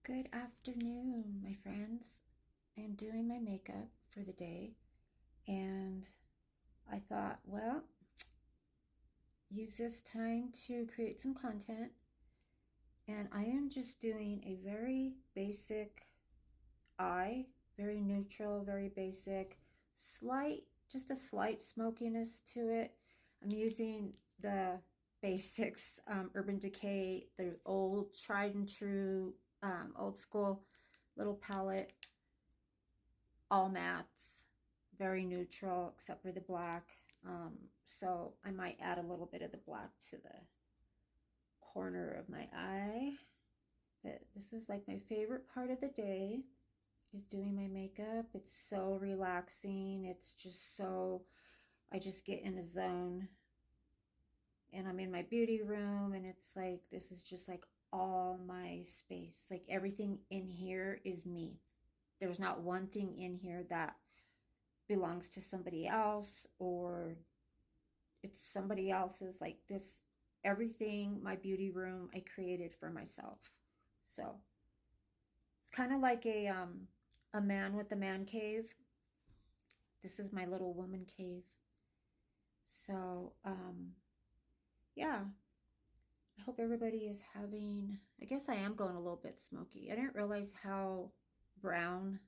Good afternoon, my friends. I am doing my makeup for the day, and I thought, well, use this time to create some content. And I am just doing a very basic eye, very neutral, very basic, just a slight smokiness to it. I'm using the basics, Urban Decay, the old tried and true, old school little palette, all mattes, very neutral except for the black. So I might add a little bit of the black to the corner of my eye. But this is like my favorite part of the day, is doing my makeup. It's so relaxing. It's just so, I just get in a zone. And I'm in my beauty room, and it's like, this is just like all my space. Like everything in here is me. There's not one thing in here that belongs to somebody else, or it's somebody else's. Like this, everything, my beauty room, I created for myself. So it's kind of like a man with a man cave. This is my little woman cave. So yeah, I hope everybody is having, I guess I am going a little bit smoky. I didn't realize how brown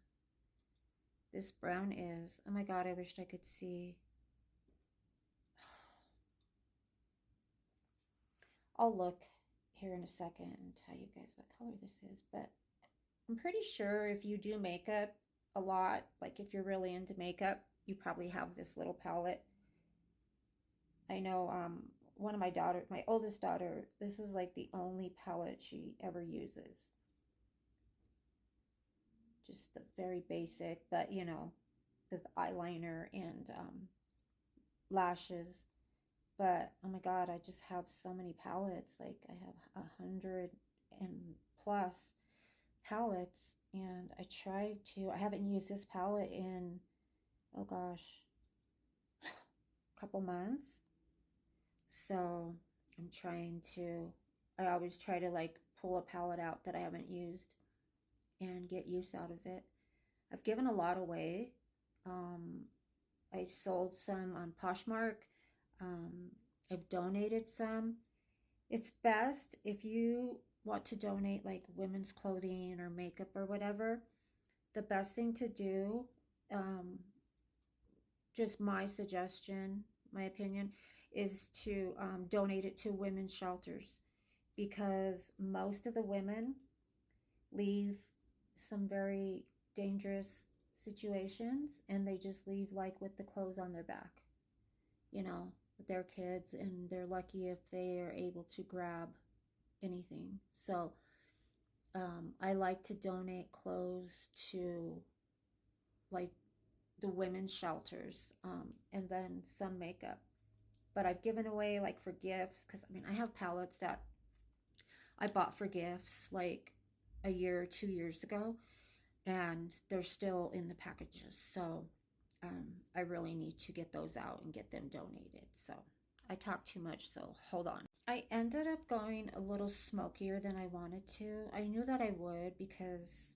this brown is. Oh my God, I wished I could see. I'll look here in a second and tell you guys what color this is, but I'm pretty sure if you do makeup a lot, like if you're really into makeup, you probably have this little palette. I know one of my oldest daughter, this is like the only palette she ever uses. Just the very basic, but you know, with eyeliner and lashes. But oh my God, I just have so many palettes. Like I have 100 and plus palettes, and I haven't used this palette in, oh gosh, a couple months. So I always try to like pull a palette out that I haven't used and get use out of it. I've given a lot away. Um, I sold some on Poshmark. I've donated some. It's best if you want to donate like women's clothing or makeup or whatever. The best thing to do, um, just my suggestion, my opinion, is to donate it to women's shelters, because most of the women leave some very dangerous situations, and they just leave like with the clothes on their back, you know, with their kids, and they're lucky if they are able to grab anything. So I like to donate clothes to like the women's shelters, and then some makeup. But I've given away like for gifts, because I mean, I have palettes that I bought for gifts like a year or 2 years ago, and they're still in the packages. So I really need to get those out and get them donated. So I talk too much, so hold on. I ended up going a little smokier than I wanted to. I knew that I would, because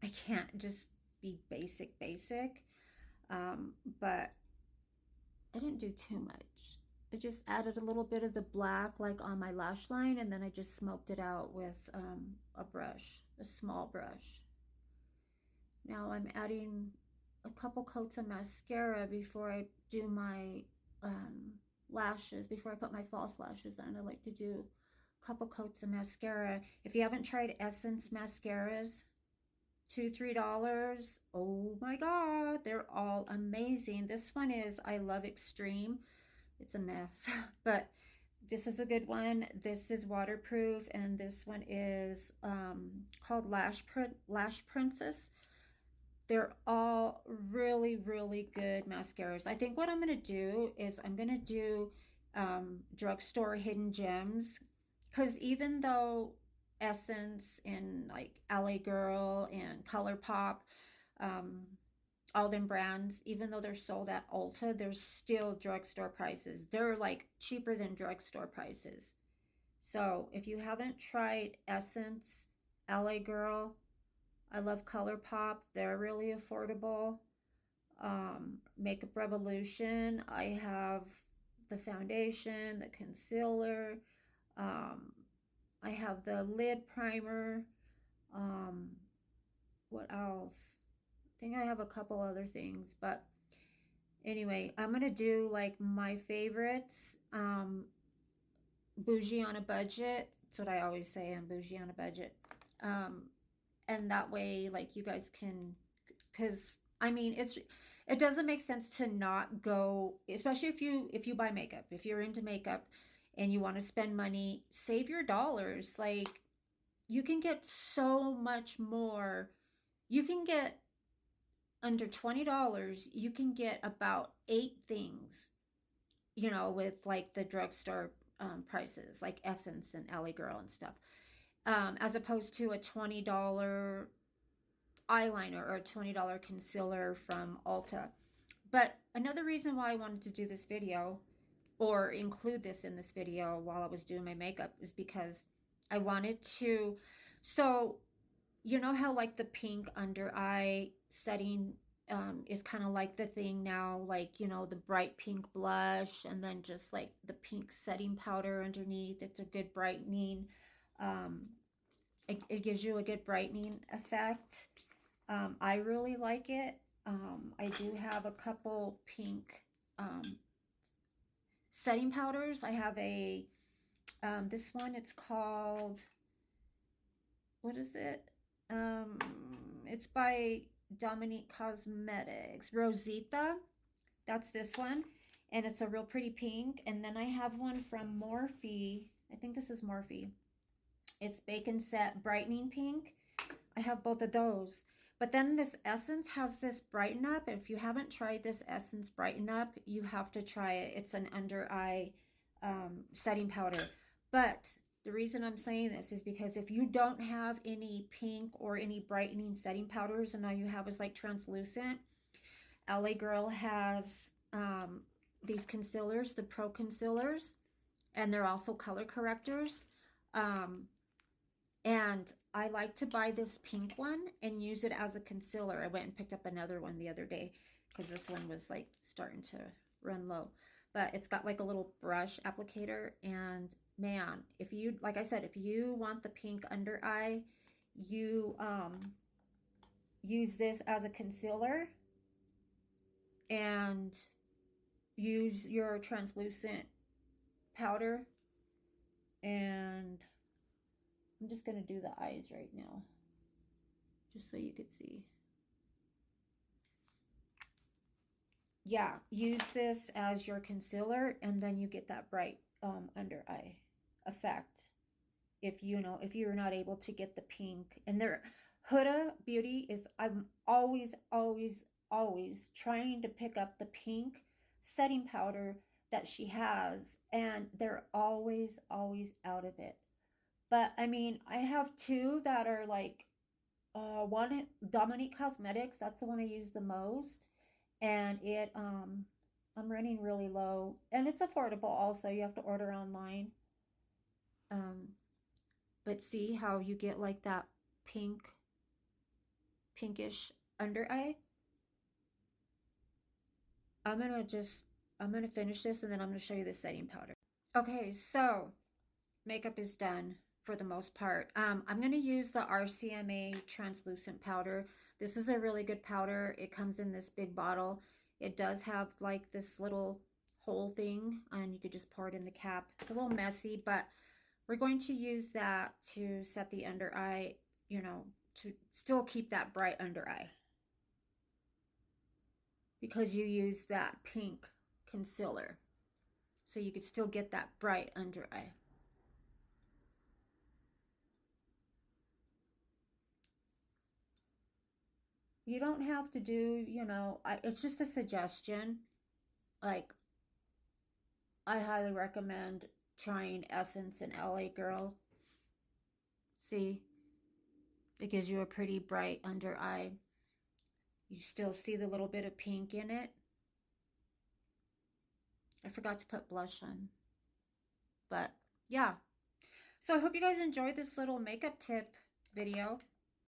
I can't just be basic. But I didn't do too much. I just added a little bit of the black like on my lash line, and then I just smoked it out with a brush, a small brush. Now I'm adding a couple coats of mascara before I do my lashes, before I put my false lashes on. I like to do a couple coats of mascara. If you haven't tried Essence mascaras, $2-3. Oh my God, they're all amazing. This one is I Love Extreme. It's a mess, but this is a good one. This is waterproof, and this one is called Lash Princess. They're all really, really good mascaras. I think what I'm going to do is I'm going to do drugstore hidden gems, because even though Essence and like LA Girl and ColourPop, all them brands, even though they're sold at Ulta, they're still drugstore prices. They're like cheaper than drugstore prices. So if you haven't tried Essence LA Girl. I love ColourPop. They're really affordable. Makeup Revolution. I have the foundation, the concealer. Um, I have the lid primer. Um, what else? I think I have a couple other things, but anyway, I'm gonna do like my favorites. Bougie on a budget. That's what I always say. I'm bougie on a budget. Um, and that way, like, you guys can, because I mean, it doesn't make sense to not go, especially if you buy makeup. If you're into makeup and you want to spend money, save your dollars. Like, you can get so much more. You can get under $20. You can get about 8 things, with like the drugstore prices, like Essence and LA Girl and stuff, as opposed to a $20 eyeliner or a $20 concealer from Ulta. But another reason why I wanted to do this video or include this in this video while I was doing my makeup is because I wanted to, so you know how like the pink under eye setting is kind of like the thing now, like, the bright pink blush and then just like the pink setting powder underneath. It's a good brightening. Um, it gives you a good brightening effect. I really like it. I do have a couple pink setting powders. I have this one, it's called, what is it? It's by Dominique Cosmetics. Rosita. That's this one. And it's a real pretty pink. And then I have one from Morphe. I think this is Morphe. It's Bacon Set Brightening Pink. I have both of those. But then this Essence has this Brighten Up. If you haven't tried this Essence Brighten Up, you have to try it. It's an under eye setting powder. But the reason I'm saying this is because if you don't have any pink or any brightening setting powders and all you have is like translucent, LA Girl has these concealers, the Pro Concealers, and they're also color correctors. And I like to buy this pink one and use it as a concealer. I went and picked up another one the other day because this one was like starting to run low. But it's got like a little brush applicator, and man, if you, like I said, if you want the pink under eye, you use this as a concealer and use your translucent powder. And I'm just going to do the eyes right now, just so you could see. Yeah, use this as your concealer, and then you get that bright under eye effect. If you're not able to get the pink. And there, Huda Beauty is, I'm always trying to pick up the pink setting powder that she has, and they're always out of it. But I mean, I have two that are like, one, Dominique Cosmetics, that's the one I use the most, and I'm running really low, and it's affordable also. You have to order online. But see how you get like that pinkish under eye? I'm gonna finish this and then I'm gonna show you the setting powder. Okay, so makeup is done for the most part. I'm gonna use the RCMA translucent powder. This is a really good powder. It comes in this big bottle. It does have like this little hole thing, and you could just pour it in the cap. It's a little messy, but we're going to use that to set the under eye, to still keep that bright under eye, because you use that pink concealer. So you could still get that bright under eye. You don't have to do, it's just a suggestion. Like, I highly recommend trying Essence and LA Girl. See, it gives you a pretty bright under eye. You still see the little bit of pink in it. I forgot to put blush on. But yeah. So I hope you guys enjoyed this little makeup tip. video.